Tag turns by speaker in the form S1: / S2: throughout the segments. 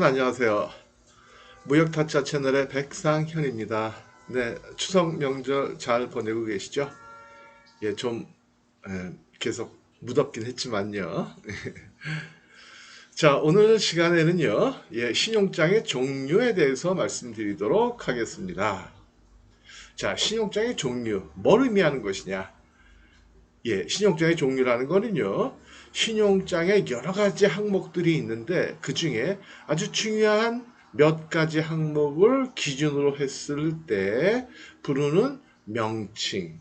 S1: 안녕하세요. 무역타짜 채널의 백상현입니다. 네, 추석 명절 잘 보내고 계시죠? 예, 좀 계속 무덥긴 했지만요. 자, 오늘 시간에는요, 신용장의 종류에 대해서 말씀드리도록 하겠습니다. 자, 신용장의 종류, 뭘 의미하는 것이냐? 신용장의 종류라는 거는요, 신용장에 여러 가지 항목들이 있는데 그 중에 아주 중요한 몇 가지 항목을 기준으로 했을 때 부르는 명칭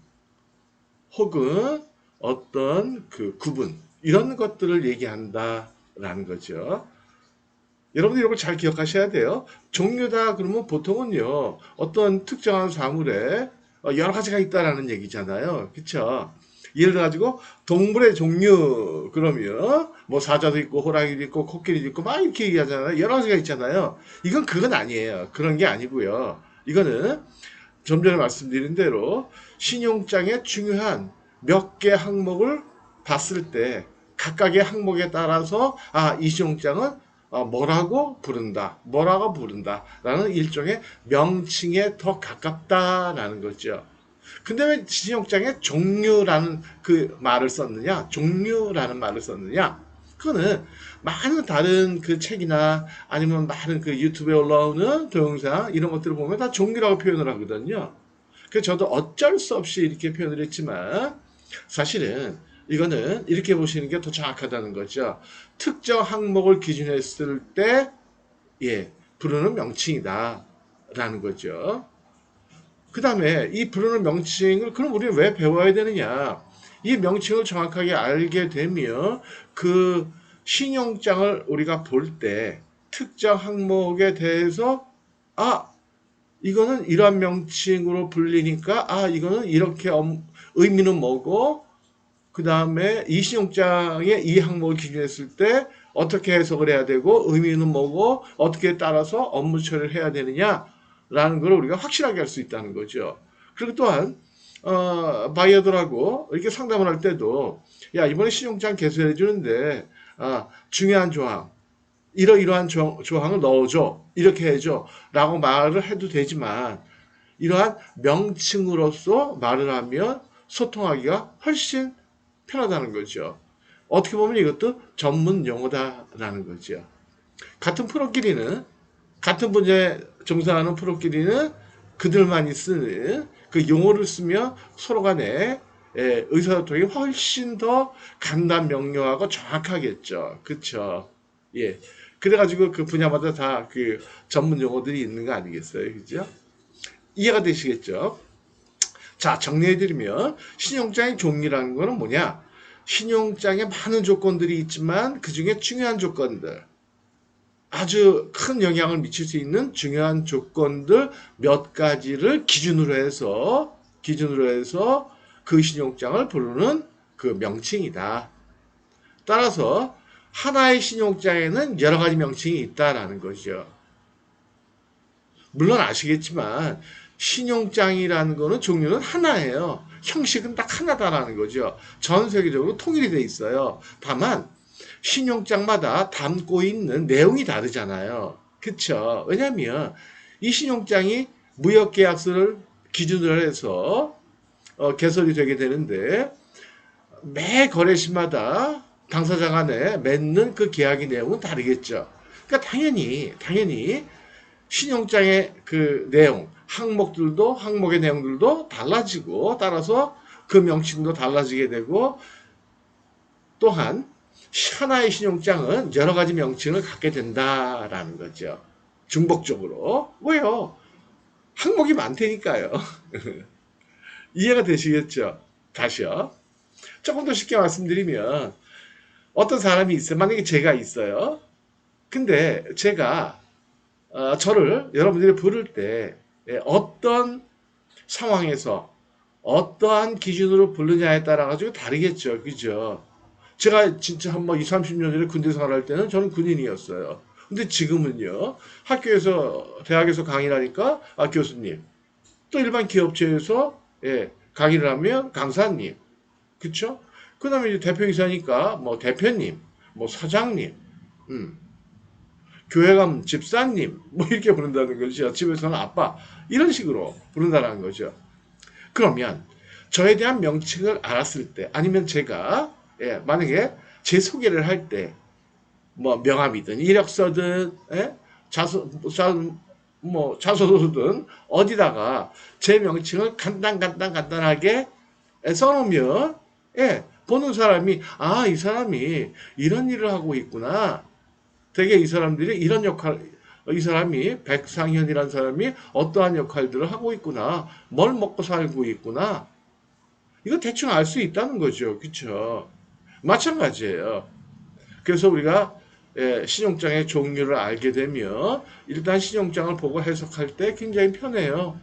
S1: 혹은 어떤 그 구분 이런 것들을 얘기한다라는 거죠. 여러분들 이런 걸 잘 기억하셔야 돼요. 종류다 그러면 보통은요 어떤 특정한 사물에 여러 가지가 있다라는 얘기잖아요. 그쵸? 예를 들어 가지고 동물의 종류 그러면 뭐 사자도 있고 호랑이도 있고 코끼리도 있고 막 이렇게 얘기하잖아요. 여러 가지가 있잖아요. 이건 그건 아니에요. 그런 게 아니고요. 이거는 좀 전에 말씀드린 대로 신용장의 중요한 몇 개 항목을 봤을 때 각각의 항목에 따라서 이 신용장은 뭐라고 부른다 라는 일종의 명칭에 더 가깝다라는 거죠. 근데 왜 신용장에 종류라는 그 말을 썼느냐? 종류라는 말을 썼느냐? 그거는 많은 다른 그 책이나 아니면 많은 그 유튜브에 올라오는 동영상 이런 것들을 보면 다 종류라고 표현을 하거든요. 그래서 저도 어쩔 수 없이 이렇게 표현을 했지만 사실은 이거는 이렇게 보시는 게 더 정확하다는 거죠. 특정 항목을 기준했을 때 부르는 명칭이다 라는 거죠. 그 다음에 이 부르는 명칭을 그럼 우리는 왜 배워야 되느냐? 이 명칭을 정확하게 알게 되면 그 신용장을 우리가 볼 때 특정 항목에 대해서 아 이거는 이러한 명칭으로 불리니까 이거는 이렇게 의미는 뭐고 그 다음에 이 신용장에 이 항목을 기준했을 때 어떻게 해석을 해야 되고 의미는 뭐고 어떻게 따라서 업무 처리를 해야 되느냐라는 걸 우리가 확실하게 할 수 있다는 거죠. 그리고 또한 바이어들하고 이렇게 상담을 할 때도 야 이번에 신용장 개설해 주는데 중요한 조항 이러이러한 조항을 넣어줘 이렇게 해줘 라고 말을 해도 되지만 이러한 명칭으로서 말을 하면 소통하기가 훨씬 편하다는 거죠. 어떻게 보면 이것도 전문 용어다라는 거죠. 같은 프로끼리는 같은 분야에 종사하는 프로끼리는 그들만이 쓰는 그 용어를 쓰면 서로 간에 의사소통이 훨씬 더 간단 명료하고 정확하겠죠. 그쵸? 예. 그래가지고 그 분야마다 다 그 전문 용어들이 있는 거 아니겠어요? 그죠? 이해가 되시겠죠? 자, 정리해드리면 신용장의 종류라는 거는 뭐냐? 신용장에 많은 조건들이 있지만 그 중에 중요한 조건들, 아주 큰 영향을 미칠 수 있는 중요한 조건들 몇 가지를 기준으로 해서 그 신용장을 부르는 그 명칭이다. 따라서 하나의 신용장에는 여러 가지 명칭이 있다라는 거죠. 물론 아시겠지만 신용장이라는 거는 종류는 하나예요. 형식은 딱 하나다라는 거죠. 전 세계적으로 통일이 돼 있어요. 다만 신용장마다 담고 있는 내용이 다르잖아요. 그쵸? 왜냐하면 이 신용장이 무역계약서를 기준으로 해서 개설이 되게 되는데 매 거래시마다 당사자 간에 맺는 그 계약의 내용은 다르겠죠. 그러니까 당연히 신용장의 그 내용, 항목의 내용들도 달라지고 따라서 그 명칭도 달라지게 되고 또한 하나의 신용장은 여러 가지 명칭을 갖게 된다라는 거죠. 중복적으로. 왜요? 항목이 많다니까요. 이해가 되시겠죠? 다시요. 조금 더 쉽게 말씀드리면 어떤 사람이 있어요. 만약에 제가 있어요. 근데 제가 저를 여러분들이 부를 때 어떤 상황에서 어떠한 기준으로 부르냐에 따라 가지고 다르겠죠. 그죠? 제가 진짜 한 뭐 20, 30년 전에 군대 생활할 때는 저는 군인이었어요. 근데 지금은요. 학교에서 대학에서 강의를 하니까 교수님. 또 일반 기업체에서 강의를 하면 강사님. 그쵸? 그다음에 이제 대표이사니까 뭐 대표님, 뭐 사장님. 음. 교회 가면 집사님 뭐 이렇게 부른다는 거죠. 집에서는 아빠 이런 식으로 부른다는 거죠. 그러면 저에 대한 명칭을 알았을 때 아니면 제가 만약에 제 소개를 할 때 뭐 명함이든 이력서든 자소서든 어디다가 제 명칭을 간단하게 써놓으면 보는 사람이 이 사람이 이런 일을 하고 있구나. 되게 이 사람들이 이런 이 사람이 백상현이라는 사람이 어떠한 역할들을 하고 있구나. 뭘 먹고 살고 있구나. 이거 대충 알 수 있다는 거죠. 그쵸? 마찬가지예요. 그래서 우리가 신용장의 종류를 알게 되면 일단 신용장을 보고 해석할 때 굉장히 편해요.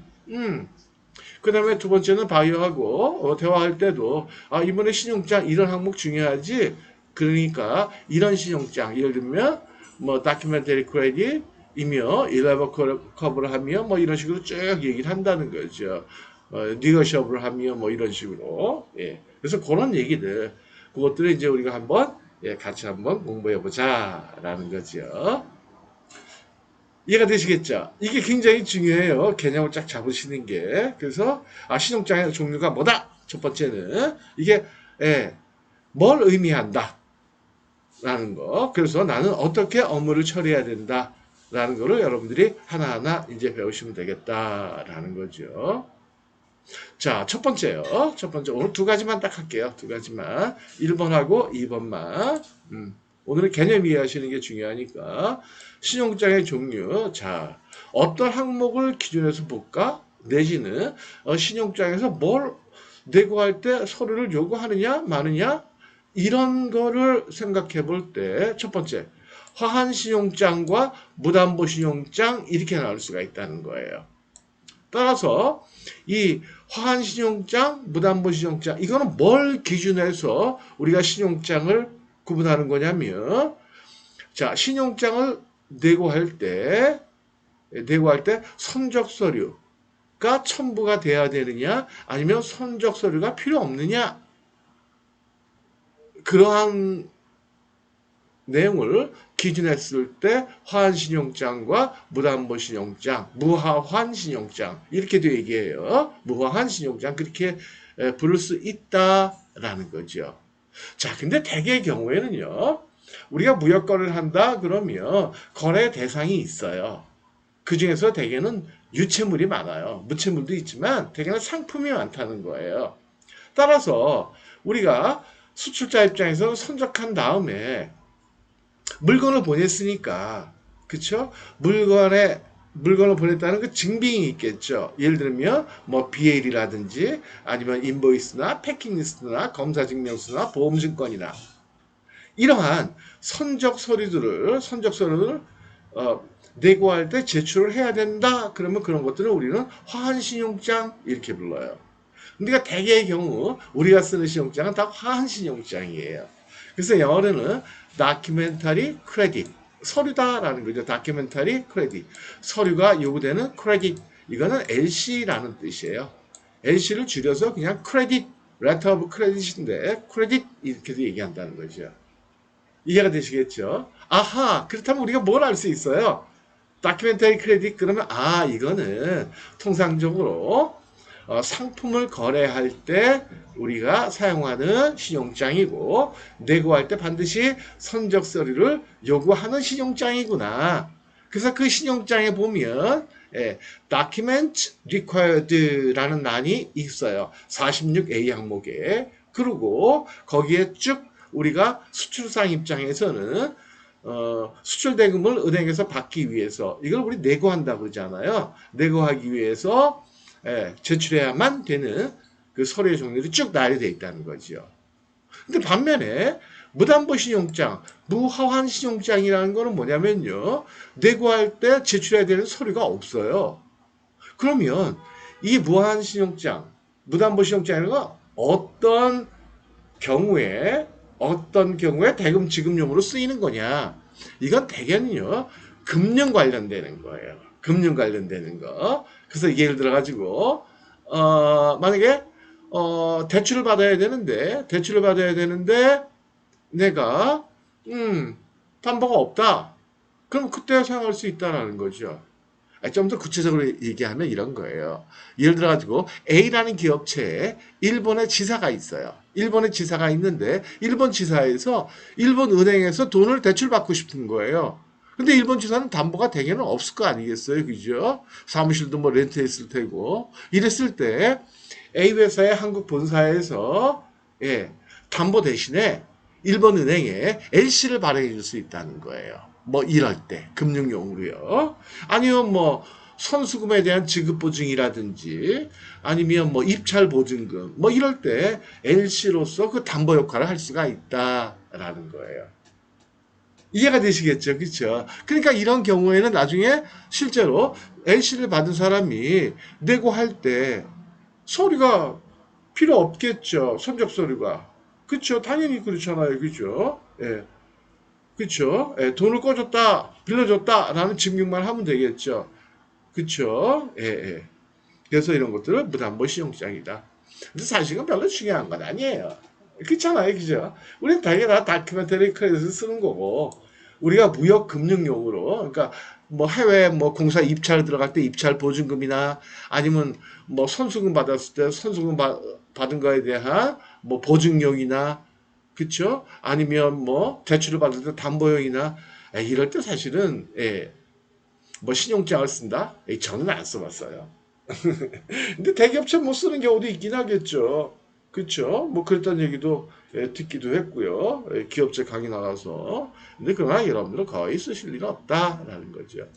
S1: 그 다음에 두 번째는 바이오하고 대화할 때도 이번에 신용장 이런 항목 중요하지. 그러니까 이런 신용장 예를 들면 뭐 다큐멘터리 크레딧이며 일레버커브를 하며 뭐 이런 식으로 쭉 얘기를 한다는 거죠. 니거셔블을 하며 뭐 이런 식으로. 그래서 그런 얘기들 그것들을 이제 우리가 한번 같이 한번 공부해 보자라는 거죠. 이해가 되시겠죠? 이게 굉장히 중요해요. 개념을 쫙 잡으시는 게. 그래서 신용장의 종류가 뭐다? 첫 번째는 이게 뭘 의미한다 라는 거. 그래서 나는 어떻게 업무를 처리해야 된다 라는 거를 여러분들이 하나하나 이제 배우시면 되겠다라는 거죠. 자, 첫 번째요. 첫 번째, 오늘 두 가지만 딱 할게요. 두 가지만. 1번하고 2번만. 오늘은 개념 이해하시는 게 중요하니까. 신용장의 종류. 자, 어떤 항목을 기준해서 볼까? 내지는, 신용장에서 뭘 내고 할 때 서류를 요구하느냐, 마느냐? 이런 거를 생각해 볼 때, 첫 번째, 화한신용장과 무담보신용장, 이렇게 나올 수가 있다는 거예요. 따라서 이 화한신용장, 무담보신용장 이거는 뭘 기준해서 우리가 신용장을 구분하는 거냐면 자 신용장을 내고 할 때 선적 서류가 첨부가 돼야 되느냐 아니면 선적 서류가 필요 없느냐 그러한 내용을 기준했을 때 화한신용장과 무담보신용장, 무화환신용장 이렇게도 얘기해요. 무화환신용장 그렇게 부를 수 있다라는 거죠. 자, 근데 대개의 경우에는요. 우리가 무역거래를 한다 그러면 거래 대상이 있어요. 그 중에서 대개는 유체물이 많아요. 무체물도 있지만 대개는 상품이 많다는 거예요. 따라서 우리가 수출자 입장에서 선적한 다음에 물건을 보냈으니까 그쵸? 물건을 보냈다는 그 증빙이 있겠죠. 예를 들면 뭐 BL이라든지 아니면 인보이스나 패킹리스트나 검사증명서나 보험증권이나 이러한 선적 서류들을 내고 할 때 제출을 해야 된다. 그러면 그런 것들을 우리는 화한신용장 이렇게 불러요. 근데 대개의 경우 우리가 쓰는 신용장은 다 화한신용장이에요. 그래서 영어로는 다큐멘터리 크레딧 서류다라는 거죠. 다큐멘터리 크레딧 서류가 요구되는 크레딧 이거는 LC라는 뜻이에요. LC를 줄여서 그냥 크레딧 레터 오브 크레딧인데 크레딧 이렇게도 얘기한다는 거죠. 이해가 되시겠죠? 아하 그렇다면 우리가 뭘 알 수 있어요? 다큐멘터리 크레딧 그러면 이거는 통상적으로 상품을 거래할 때 우리가 사용하는 신용장이고 내고할 때 반드시 선적 서류를 요구하는 신용장이구나. 그래서 그 신용장에 보면 Document Required라는欄이 있어요. 46A 항목에. 그리고 거기에 쭉 우리가 수출상 입장에서는 수출 대금을 은행에서 받기 위해서 이걸 우리 내고한다고 그러잖아요. 내고하기 위해서 제출해야만 되는 그 서류의 종류들이 쭉 나열되어 있다는 거죠. 근데 반면에 무담보신용장, 무화환신용장이라는 거는 뭐냐면요. 내고할 때 제출해야 되는 서류가 없어요. 그러면 이 무화환신용장, 무담보신용장이라는 건 어떤 경우에 대금 지급용으로 쓰이는 거냐. 이건 대개는요. 금융 관련되는 거예요. 금융 관련되는 거. 그래서 예를 들어가지고 만약에 대출을 받아야 되는데 내가 담보가 없다. 그럼 그때 사용할 수 있다라는 거죠. 좀 더 구체적으로 얘기하면 이런 거예요. 예를 들어가지고 A라는 기업체에 일본의 지사가 있어요. 일본의 지사가 있는데 일본 지사에서 일본 은행에서 돈을 대출받고 싶은 거예요. 근데 일본 지사는 담보가 대개는 없을 거 아니겠어요, 그죠? 사무실도 뭐 렌트했을 테고 이랬을 때 A 회사의 한국 본사에서 예, 담보 대신에 일본 은행에 LC를 발행해 줄 수 있다는 거예요. 뭐 이럴 때 금융용으로요. 아니면 뭐 선수금에 대한 지급 보증이라든지 아니면 뭐 입찰 보증금 뭐 이럴 때 LC로서 그 담보 역할을 할 수가 있다라는 거예요. 이해가 되시겠죠? 그렇죠? 그러니까 이런 경우에는 나중에 실제로 LC를 받은 사람이 내고 할 때 서류가 필요 없겠죠. 선적 서류가. 그렇죠? 당연히 그렇잖아요. 그죠? 예. 그쵸? 예, 돈을 꺼줬다, 빌려줬다라는 증명만 하면 되겠죠. 그쵸? 예, 예. 그래서 이런 것들을 무담보 신용장이다. 근데 사실은 별로 중요한 건 아니에요. 그렇잖아요. 그죠? 우리는 당연히 다 다큐멘터리 크레딧을 쓰는 거고, 우리가 무역 금융용으로, 그러니까 뭐 해외 뭐 공사 입찰 들어갈 때 입찰 보증금이나 아니면 뭐 선수금 받았을 때 선수금 받은 거에 대한 뭐 보증용이나 그쵸? 아니면 뭐 대출을 받을 때 담보용이나 이럴 때 사실은 뭐 신용장을 쓴다? 저는 안 써봤어요. 근데 대기업체 못 쓰는 경우도 있긴 하겠죠. 그쵸? 뭐 그랬던 얘기도 듣기도 했고요. 기업체 강의 나가서. 근데 그러나 여러분들은 거의 쓰실 일은 없다라는 거죠.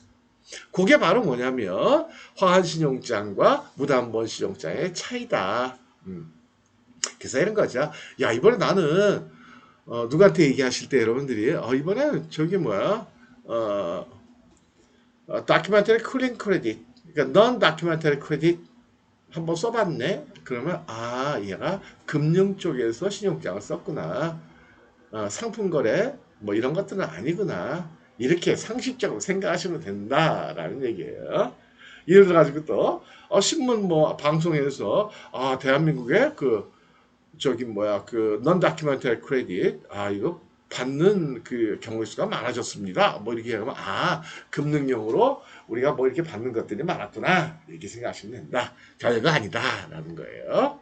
S1: 그게 바로 뭐냐면 화환신용장과 무담보 신용장의 차이다. 그래서 이런 거죠. 야, 이번에 나는 누구한테 얘기하실 때 여러분들이 이번에 저기 뭐야 다큐멘터리 쿨링 크레딧 그러니까 넌 다큐멘터리 크레딧 한번 써봤네. 그러면 얘가 금융 쪽에서 신용장을 썼구나. 상품 거래 뭐 이런 것들은 아니구나. 이렇게 상식적으로 생각하시면 된다라는 얘기예요. 예를 들어 가지고 또 신문 뭐 방송에서 대한민국의 그 저기 뭐야 그넌 다큐멘터리 크레딧 이거 받는 그 경우 수가 많아졌습니다. 뭐 이렇게 하면 금융용으로 우리가 뭐 이렇게 받는 것들이 많았구나 이렇게 생각하시면 된다. 별거 아니다라는 거예요.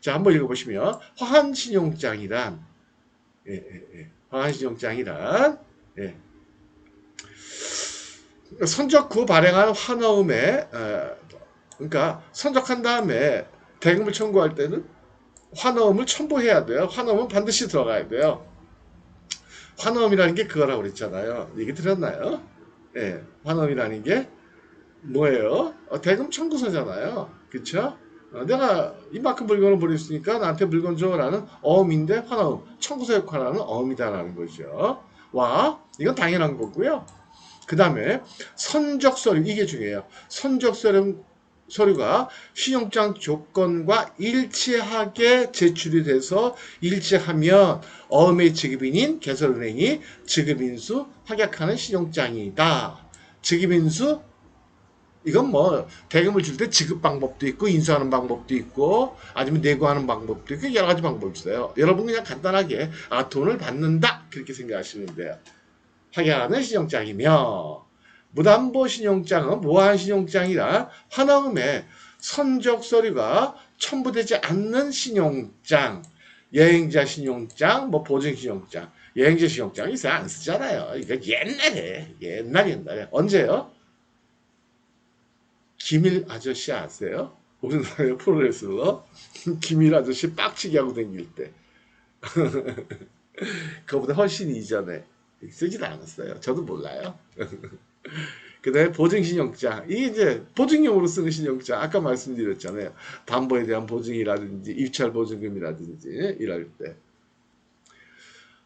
S1: 자 한번 읽어보시면 화환신용장이란 화환신용장이란 선적 후 발행한 환어음에 그러니까 선적한 다음에 대금을 청구할 때는 환어음을 첨부해야 돼요. 환어음은 반드시 들어가야 돼요. 환어음이라는 게 그거라고 그랬잖아요. 얘기 들었나요? 예, 환어음이라는 게 뭐예요? 대금 청구서잖아요. 그쵸? 내가 이만큼 물건을 버렸으니까 나한테 물건 줘라는 어음인데 환어음, 청구서 역할하는 어음이다라는 거죠. 이건 당연한 거고요. 그 다음에 선적서류, 이게 중요해요. 서류가 신용장 조건과 일치하게 제출이 돼서 일치하면 어음의 지급인인 개설은행이 지급인수 확약하는 신용장이다. 지급인수 이건 뭐 대금을 줄 때 지급 방법도 있고 인수하는 방법도 있고 아니면 내고하는 방법도 있고 여러 가지 방법이 있어요. 여러분 그냥 간단하게 돈을 받는다 그렇게 생각하시면 돼요. 확약하는 신용장이며 무담보 신용장은 무한 신용장이라 환어음에 선적 서류가 첨부되지 않는 신용장, 여행자 신용장, 뭐 보증 신용장, 여행자 신용장 이제 안 쓰잖아요. 이거 옛날에 언제요? 김일 아저씨 아세요? 우리나라의 프로레슬러 김일 아저씨 빡치게 하고 다닐 때 그거보다 훨씬 이전에 쓰지도 않았어요. 저도 몰라요. 그 다음에 보증신용장. 이게 이제 보증용으로 쓰는 신용장. 아까 말씀드렸잖아요. 담보에 대한 보증이라든지 입찰 보증금이라든지 이럴 때.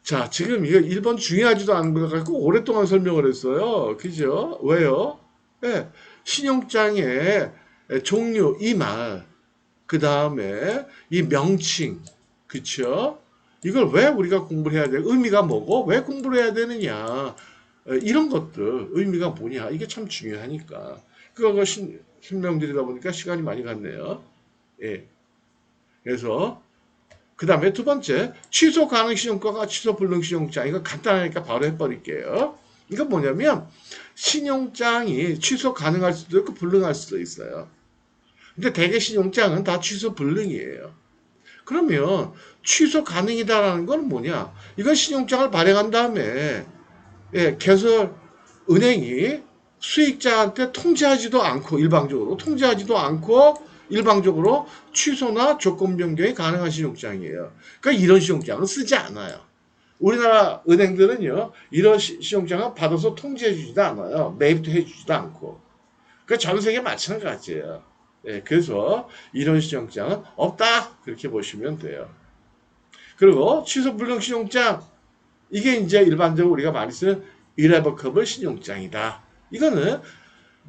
S1: 자, 지금 이거 1번 중요하지도 않은 거 갖고 오랫동안 설명을 했어요. 그죠? 왜요? 네, 신용장의 종류, 이 말, 그 다음에 이 명칭, 그쵸? 이걸 왜 우리가 공부를 해야 돼? 의미가 뭐고? 왜 공부를 해야 되느냐? 이런 것들, 의미가 뭐냐? 이게 참 중요하니까. 그거 설명드리다 보니까 시간이 많이 갔네요. 예. 그래서, 그 다음에 두 번째, 취소 가능 신용과가 취소 불능 신용장. 이거 간단하니까 바로 해버릴게요. 이건 뭐냐면 신용장이 취소 가능할 수도 있고 불능할 수도 있어요. 근데 대개 신용장은 다 취소 불능이에요. 그러면 취소 가능이다라는 건 뭐냐? 이건 신용장을 발행한 다음에 개설 은행이 수익자한테 통지하지도 않고 일방적으로 취소나 조건 변경이 가능한 신용장이에요. 그러니까 이런 신용장은 쓰지 않아요. 우리나라 은행들은요, 이런 신용장을 받아서 통지해 주지도 않아요. 매입도 해 주지도 않고. 그 전 세계 마찬가지예요. 그래서 이런 신용장은 없다. 그렇게 보시면 돼요. 그리고 취소 불능 신용장, 이게 이제 일반적으로 우리가 많이 쓰는 irrevocable 신용장이다. 이거는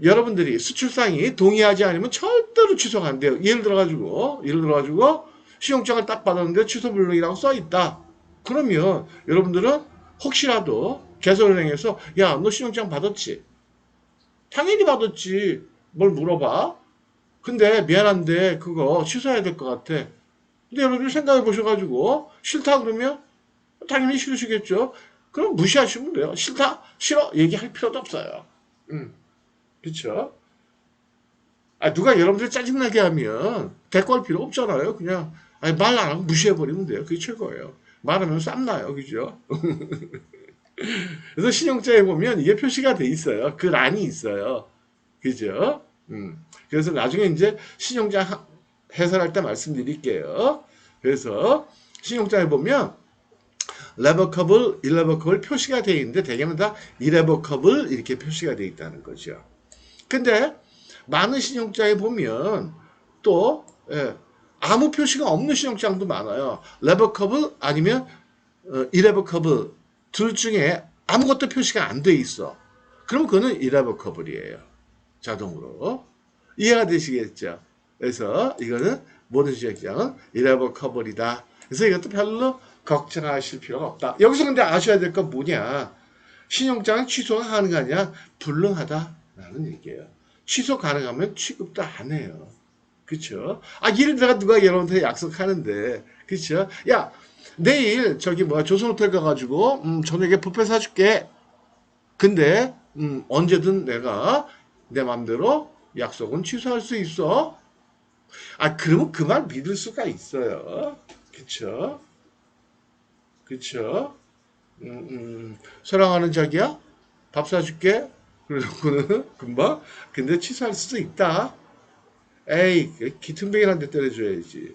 S1: 여러분들이 수출상이 동의하지 않으면 절대로 취소가 안 돼요. 예를 들어가지고 신용장을 딱 받았는데 취소 불능이라고 써 있다. 그러면 여러분들은 혹시라도 개설은행에서 야, 너 신용장 받았지? 당연히 받았지. 뭘 물어봐? 근데 미안한데 그거 취소해야 될 것 같아. 근데 여러분들 생각해 보셔가지고 싫다 그러면 당연히 싫으시겠죠. 그럼 무시하시면 돼요. 싫다? 싫어? 얘기할 필요도 없어요. 그쵸? 누가 여러분들 짜증나게 하면 대꾸할 필요 없잖아요. 그냥 말 안 하고 무시해버리면 돼요. 그게 최고예요. 말하면 쌈나요. 그죠? 그래서 신용자에 보면 이게 표시가 돼 있어요. 그 란이 있어요. 그죠? 그래서 나중에 이제 신용자 해설할 때 말씀드릴게요. 그래서 신용자에 보면 revocable, irrevocable 표시가 되어 있는데 대개는 다 irrevocable 이렇게 표시가 되어 있다는 거죠. 근데 많은 신용자에 보면 또 아무 표시가 없는 신용장도 많아요. revocable 아니면 irrevocable 둘 중에 아무것도 표시가 안 돼 있어. 그럼 그거는 irrevocable이에요. 자동으로. 이해가 되시겠죠? 그래서 이거는 모든 신용장은 irrevocable이다. 그래서 이것도 별로 걱정하실 필요가 없다. 여기서 근데 아셔야 될 건 뭐냐? 신용장은 취소가 가능하냐? 불능하다라는 얘기예요. 취소 가능하면 취급도 안 해요. 그쵸? 예를 들어 누가 여러분한테 약속하는데, 그쵸? 야, 내일 조선호텔 가가지고 저녁에 뷔페 사줄게. 근데 언제든 내가 내 맘대로 약속은 취소할 수 있어. 그러면 그 말 믿을 수가 있어요. 그쵸? 그쵸? 사랑하는 자기야, 밥 사줄게. 그러고는 금방, 근데 취소할 수도 있다. 에이, 기퉁뱅이 한 대 때려줘야지.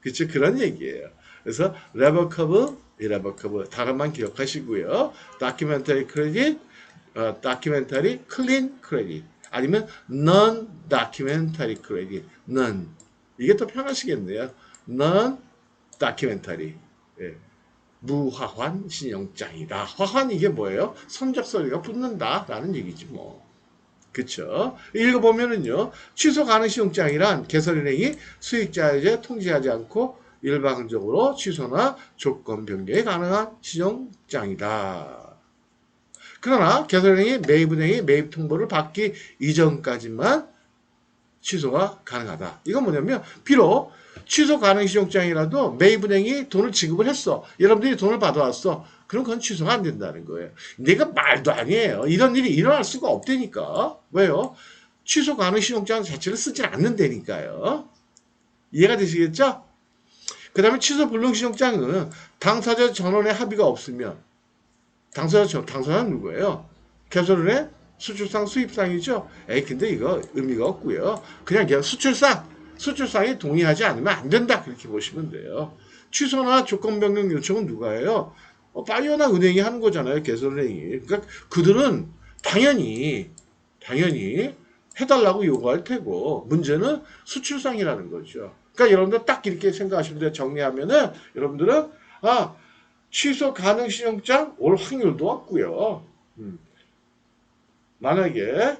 S1: 그쵸? 그런 얘기예요. 그래서 revocable, irrevocable 단어만 기억하시고요. documentary credit, documentary clean credit 아니면 non-documentary credit, none. 이게 더 편하시겠네요. non-documentary. 예. 무화환 신용장이다. 화환 이게 뭐예요? 선적서리가 붙는다라는 얘기지 뭐. 그쵸? 읽어보면은요, 취소 가능 신용장이란 개설은행이 수익자에게 통지하지 않고 일방적으로 취소나 조건 변경이 가능한 신용장이다. 그러나 개설은행이 매입은행이 매입 통보를 받기 이전까지만 취소가 가능하다. 이건 뭐냐면 비록 취소 가능 신용장이라도 매입은행이 돈을 지급을 했어. 여러분들이 돈을 받아왔어. 그럼 그건 취소가 안 된다는 거예요. 내가 말도 아니에요. 이런 일이 일어날 수가 없다니까. 왜요? 취소 가능 신용장 자체를 쓰지 않는다니까요. 이해가 되시겠죠? 그 다음에 취소 불능 신용장은 당사자 전원의 합의가 없으면 당사자는 누구예요? 개설은행 수출상 수입상이죠. 근데 이거 의미가 없고요. 그냥 수출상이 동의하지 않으면 안 된다. 그렇게 보시면 돼요. 취소나 조건 변경 요청은 누가 해요? 파이어나 은행이 하는 거잖아요. 개설은행이. 그러니까 그들은 당연히 해달라고 요구할 테고 문제는 수출상이라는 거죠. 그러니까 여러분들 딱 이렇게 생각하시면 돼요. 정리하면은 여러분들은 취소 가능 신용장 올 확률도 없고요. 만약에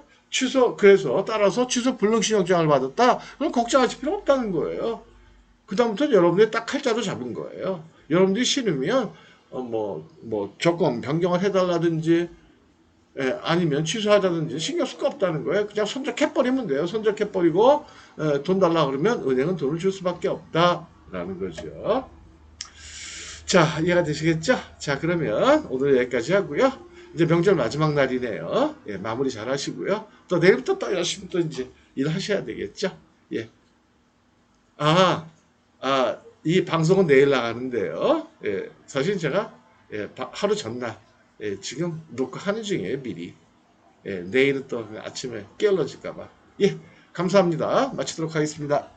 S1: 따라서 취소 불능 신용장을 받았다, 그럼 걱정하실 필요 없다는 거예요. 그다음부터 여러분들이 딱 칼자루 잡은 거예요. 여러분들이 싫으면, 조건 변경을 해달라든지, 아니면 취소하자든지 신경 쓸 거 없다는 거예요. 그냥 선적해버리면 돼요. 선적해버리고, 돈 달라 그러면 은행은 돈을 줄 수밖에 없다라는 거죠. 자, 이해가 되시겠죠? 자, 그러면 오늘 여기까지 하고요. 이제 명절 마지막 날이네요. 예, 마무리 잘 하시고요. 또 내일부터 또 열심히 또 이제 일하셔야 되겠죠. 예. 아, 이 방송은 내일 나가는데요. 예, 사실 제가 예, 하루 전날 예, 지금 녹화하는 중이에요, 미리. 예, 내일은 또 아침에 깨어질까 봐. 예, 감사합니다. 마치도록 하겠습니다.